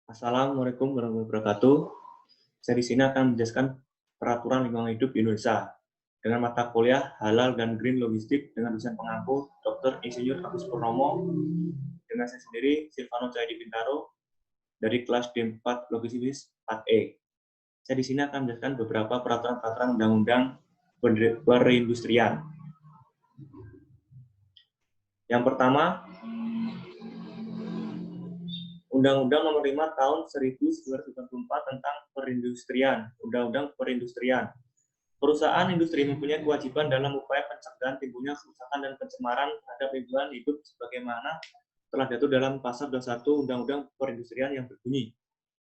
Assalamualaikum warahmatullahi wabarakatuh. Saya di sini akan menjelaskan peraturan lingkungan hidup di Indonesia dengan mata kuliah Halal dan Green Logistik dengan dosen pengampu Dr. Insinyur Agus Purnomo dengan saya sendiri Silvano Cahyadi Bintaro dari kelas D4 Logistik 4E. Saya di sini akan menjelaskan beberapa peraturan-peraturan undang-undang perindustrian. Yang pertama, Undang-Undang Nomor 5 Tahun 1994 tentang Perindustrian, Undang-Undang Perindustrian. Perusahaan industri mempunyai kewajiban dalam upaya pencegahan timbulnya kerusakan dan pencemaran terhadap lingkungan hidup sebagaimana telah diatur dalam pasal 21 Undang-Undang Perindustrian yang berbunyi.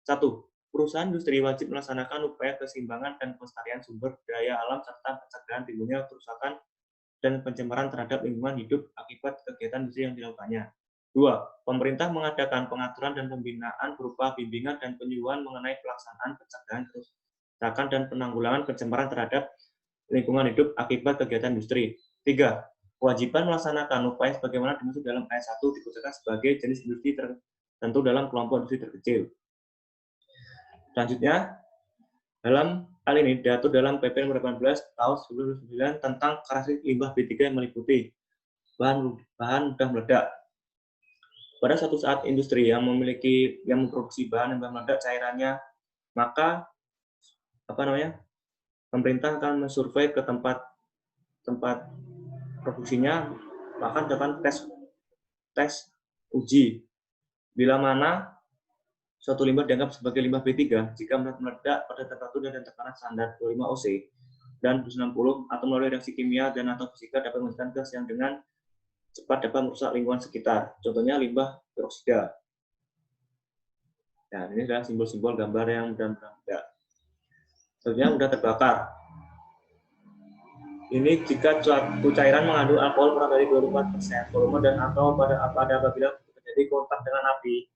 1. Perusahaan industri wajib melaksanakan upaya keseimbangan dan pelestarian sumber daya alam serta pencegahan timbulnya kerusakan dan pencemaran terhadap lingkungan hidup akibat kegiatan industri yang dilakukannya. 2. Pemerintah mengadakan pengaturan dan pembinaan berupa bimbingan dan penyuluhan mengenai pelaksanaan pencegahan kerusakan dan penanggulangan pencemaran terhadap lingkungan hidup akibat kegiatan industri. 3. Kewajiban melaksanakan upaya sebagaimana dimaksud dalam ayat 1 dikhususkan sebagai jenis industri tertentu dalam kelompok industri terkecil. Selanjutnya, dalam hal ini diatur dalam PP nomor 18 tahun 1999 tentang karakteristik limbah B3 yang meliputi bahan mudah meledak. Pada suatu saat industri yang memproduksi bahan limbah meledak cairannya, maka pemerintah akan mensurvei ke tempat produksinya, bahkan dengan tes uji. Bila mana suatu limbah dianggap sebagai limbah B3 jika meledak pada temperatur dan tekanan standar 25 oC dan 260 atau melalui reaksi kimia dan atau fisika dapat menghasilkan gas yang dengan cepat dapat merusak lingkungan sekitar. Contohnya limbah peroksida. Nah, ini adalah simbol-simbol gambar yang mudah meledak. Selanjutnya mudah terbakar. Ini jika suatu cairan mengandung alkohol kurang dari 24% volume dan atau apabila terjadi kontak dengan api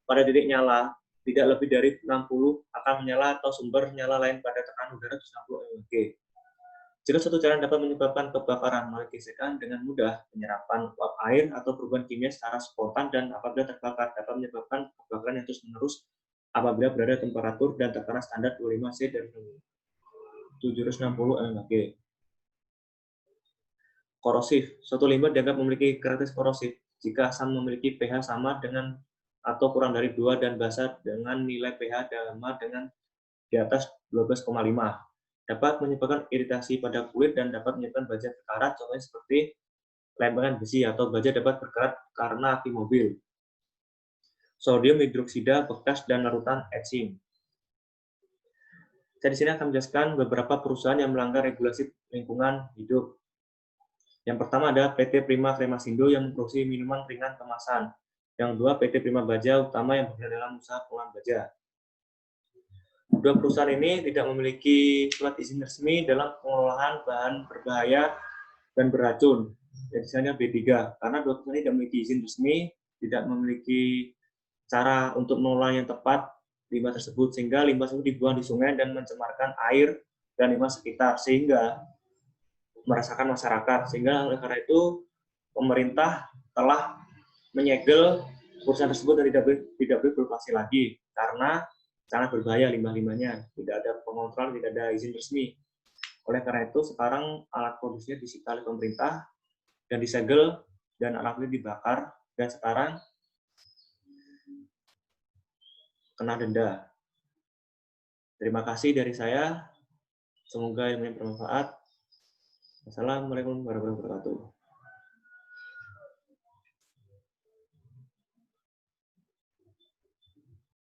pada titik nyala tidak lebih dari 60 akan menyala atau sumber nyala lain pada tekanan udara 160 mg. Jika suatu cairan dapat menyebabkan kebakaran melalui gesekan dengan mudah, penyerapan uap air atau perubahan kimia secara spontan dan apabila terbakar dapat menyebabkan kebakaran yang terus-menerus apabila berada temperatur dan tekanan standar 25 C dan 760 mg. Korosif. Suatu limbah dianggap memiliki karakteristik korosif jika asam memiliki pH sama dengan atau kurang dari 2 dan basa dengan nilai pH sama dengan di atas 12,5. Dapat menyebabkan iritasi pada kulit dan dapat menyebabkan baja berkarat, contohnya seperti lempengan besi atau baja dapat berkarat karena api mobil. Sodium hidroksida bekas dan larutan etching. Saya di sini akan menjelaskan beberapa perusahaan yang melanggar regulasi lingkungan hidup. Yang pertama ada PT Prima Kremasindo yang memproduksi minuman ringan kemasan. Yang kedua PT Prima Baja Utama yang bergerak dalam usaha pengolahan baja. Dua perusahaan ini tidak memiliki surat izin resmi dalam pengolahan bahan berbahaya dan beracun. Jadi misalnya B3, karena dua perusahaan ini tidak memiliki izin resmi, tidak memiliki cara untuk mengolah yang tepat limbah tersebut, sehingga limbah tersebut dibuang di sungai dan mencemarkan air dan limbah sekitar, sehingga merasakan masyarakat. Sehingga oleh karena itu pemerintah telah menyegel perusahaan tersebut dan tidak boleh beroperasi lagi karena sangat berbahaya limbah-limbahnya, tidak ada pengontrol, tidak ada izin resmi. Oleh karena itu sekarang alat produksinya disita oleh pemerintah dan disegel dan alat itu dibakar dan sekarang kena denda. Terima kasih dari saya. Semoga ilmu yang bermanfaat. Wassalamualaikum warahmatullahi wabarakatuh.